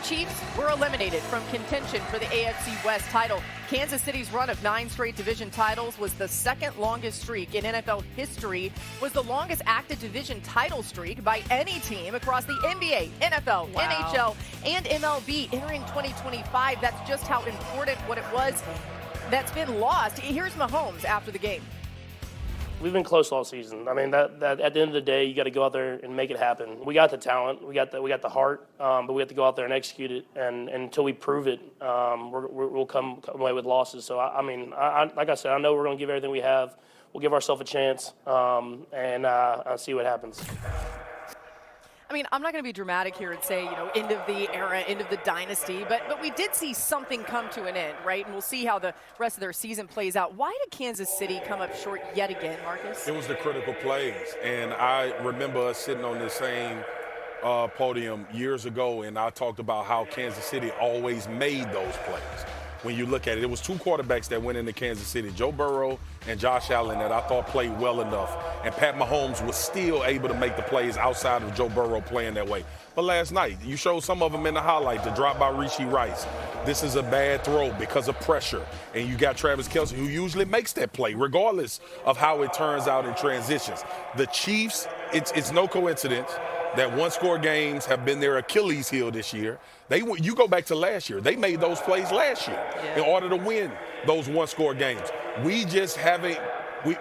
Chiefs were eliminated from contention for the AFC West title. Kansas City's run of 9 straight division titles was the second longest streak in NFL history, was the longest active division title streak by any team across the NBA, NFL, NHL, and MLB entering 2025. That's just how important what it was that's been lost. Here's Mahomes after the game. We've been close all season. I mean, that at the end of the day, you got to go out there and make it happen. We got the talent, we got the heart, but we have to go out there and execute it. And until we prove it, we'll come away with losses. So I mean, like I said, I know we're going to give everything we have. We'll give ourselves a chance, and I'll see what happens. I mean, I'm not going to be dramatic here and say, end of the era, end of the dynasty, but we did see something come to an end, right? And we'll see how the rest of their season plays out. Why did Kansas City come up short yet again, Marcus? It was the critical plays. And I remember us sitting on the same podium years ago, and I talked about how Kansas City always made those plays. When you look at it, it was 2 quarterbacks that went into Kansas City, Joe Burrow and Josh Allen, that I thought played well enough. And Pat Mahomes was still able to make the plays outside of Joe Burrow playing that way. But last night, you showed some of them in the highlight, the drop by Rishi Rice. This is a bad throw because of pressure. And you got Travis Kelce, who usually makes that play, regardless of how it turns out in transitions. The Chiefs, it's no coincidence that one-score games have been their Achilles heel this year. You go back to last year. They made those plays last year in order to win those one-score games. We just haven't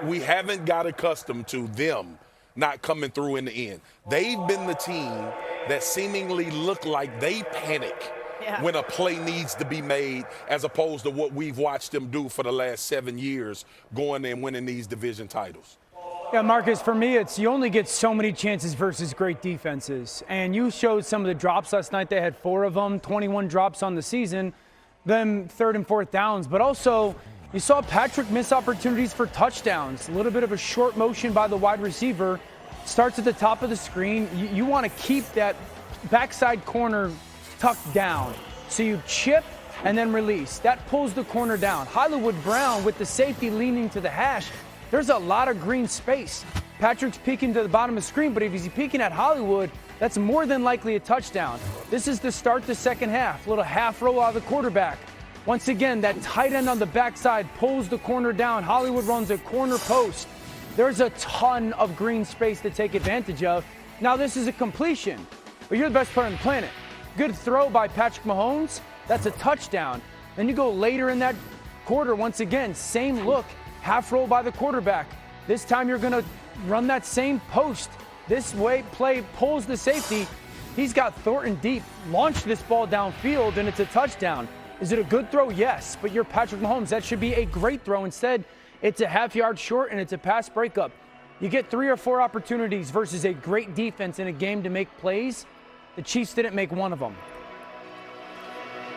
we haven't got accustomed to them not coming through in the end. They've been the team that seemingly look like they panic when a play needs to be made, as opposed to what we've watched them do for the last 7 years, going and winning these division titles. Yeah, Marcus, for me, it's you only get so many chances versus great defenses. And you showed some of the drops last night. They had 4 of them, 21 drops on the season, them 3rd and 4th downs. But also, you saw Patrick miss opportunities for touchdowns. A little bit of a short motion by the wide receiver. Starts at the top of the screen. You want to keep that backside corner tucked down. So you chip and then release. That pulls the corner down. Hollywood Brown with the safety leaning to the hash. There's a lot of green space. Patrick's peeking to the bottom of the screen, but if he's peeking at Hollywood, that's more than likely a touchdown. This is to start the second half. Little half roll out of the quarterback. Once again, that tight end on the backside pulls the corner down. Hollywood runs a corner post. There's a ton of green space to take advantage of. Now this is a completion, but you're the best player on the planet. Good throw by Patrick Mahomes. That's a touchdown. Then you go later in that quarter, once again, same look. Half roll by the quarterback. This time you're going to run that same post. This way play pulls the safety. He's got Thornton deep. Launch this ball downfield, and it's a touchdown. Is it a good throw? Yes, but you're Patrick Mahomes. That should be a great throw. Instead, it's a half yard short, and it's a pass breakup. You get 3 or 4 opportunities versus a great defense in a game to make plays. The Chiefs didn't make one of them.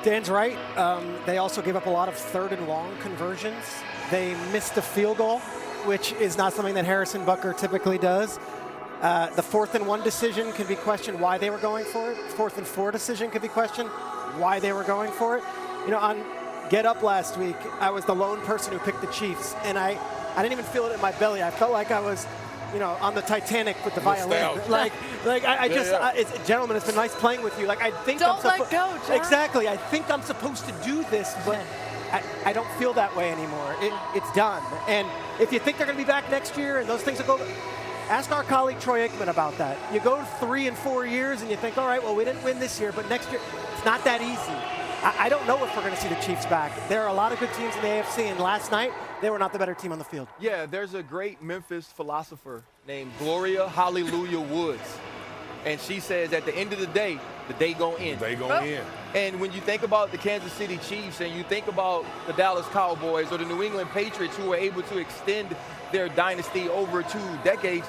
Dan's right. They also gave up a lot of 3rd and long conversions. They missed the field goal, which is not something that Harrison Butker typically does. The 4th and 1 decision can be questioned why they were going for it. 4th and 4 decision could be questioned why they were going for it. On Get Up last week, I was the lone person who picked the Chiefs, and I didn't even feel it in my belly. I felt like I was, on the Titanic with the violin. Gentlemen, it's been nice playing with you. I think Don't let go, John. Exactly. I think I'm supposed to do this, but I don't feel that way anymore. It's done. And if you think they're going to be back next year and those things will go, ask our colleague Troy Aikman about that. You go 3 and 4 years and you think, all right, well, we didn't win this year, but next year, it's not that easy. I don't know if we're going to see the Chiefs back. There are a lot of good teams in the AFC, and last night, they were not the better team on the field. Yeah, there's a great Memphis philosopher named Gloria Hallelujah Woods. And she says at the end of the day gon' end. They gon' end. And when you think about the Kansas City Chiefs and you think about the Dallas Cowboys or the New England Patriots who were able to extend their dynasty over 2 decades,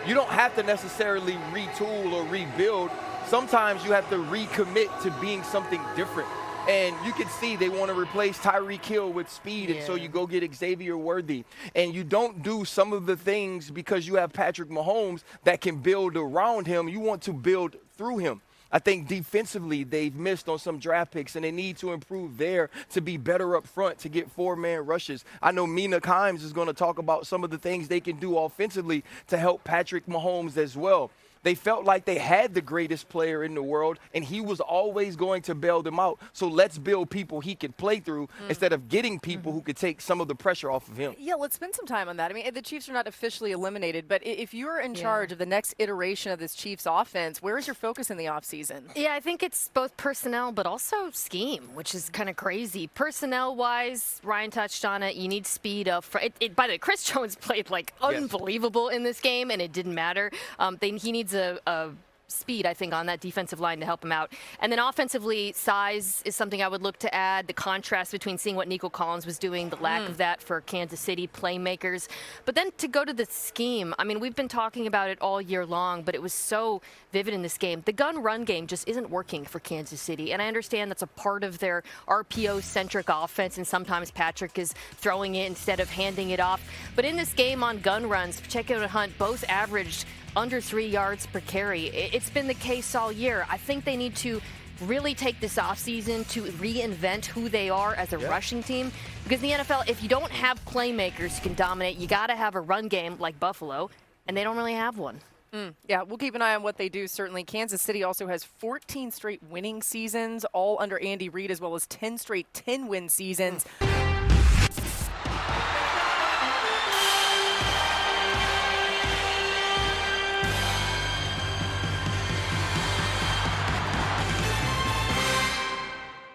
you don't have to necessarily retool or rebuild. Sometimes you have to recommit to being something different. And you can see they want to replace Tyreek Hill with speed, and so you go get Xavier Worthy. And you don't do some of the things because you have Patrick Mahomes that can build around him. You want to build through him. I think defensively they've missed on some draft picks, and they need to improve there to be better up front to get 4-man rushes. I know Mina Kimes is going to talk about some of the things they can do offensively to help Patrick Mahomes as well. They felt like they had the greatest player in the world, and he was always going to bail them out. So let's build people he can play through instead of getting people who could take some of the pressure off of him. Yeah, let's spend some time on that. I mean, the Chiefs are not officially eliminated, but if you're in charge of the next iteration of this Chiefs offense, where is your focus in the offseason? Yeah, I think it's both personnel but also scheme, which is kind of crazy. Personnel-wise, Ryan touched on it. You need speed up. By the way, Chris Jones played like unbelievable in this game, and it didn't matter. He needs a speed, I think, on that defensive line to help him out. And then offensively, size is something I would look to add. The contrast between seeing what Nico Collins was doing, the lack of that for Kansas City playmakers. But then to go to the scheme, I mean, we've been talking about it all year long, but it was so vivid in this game. The gun-run game just isn't working for Kansas City, and I understand that's a part of their RPO-centric offense, and sometimes Patrick is throwing it instead of handing it off. But in this game on gun runs, Pacheco and Hunt both averaged under 3 yards per carry. It's been the case all year. I think they need to really take this offseason to reinvent who they are as a rushing team. Because in the NFL, if you don't have playmakers who can dominate, you got to have a run game like Buffalo, and they don't really have one. Yeah, we'll keep an eye on what they do, certainly. Kansas City also has 14 straight winning seasons, all under Andy Reid, as well as 10 straight 10-win seasons.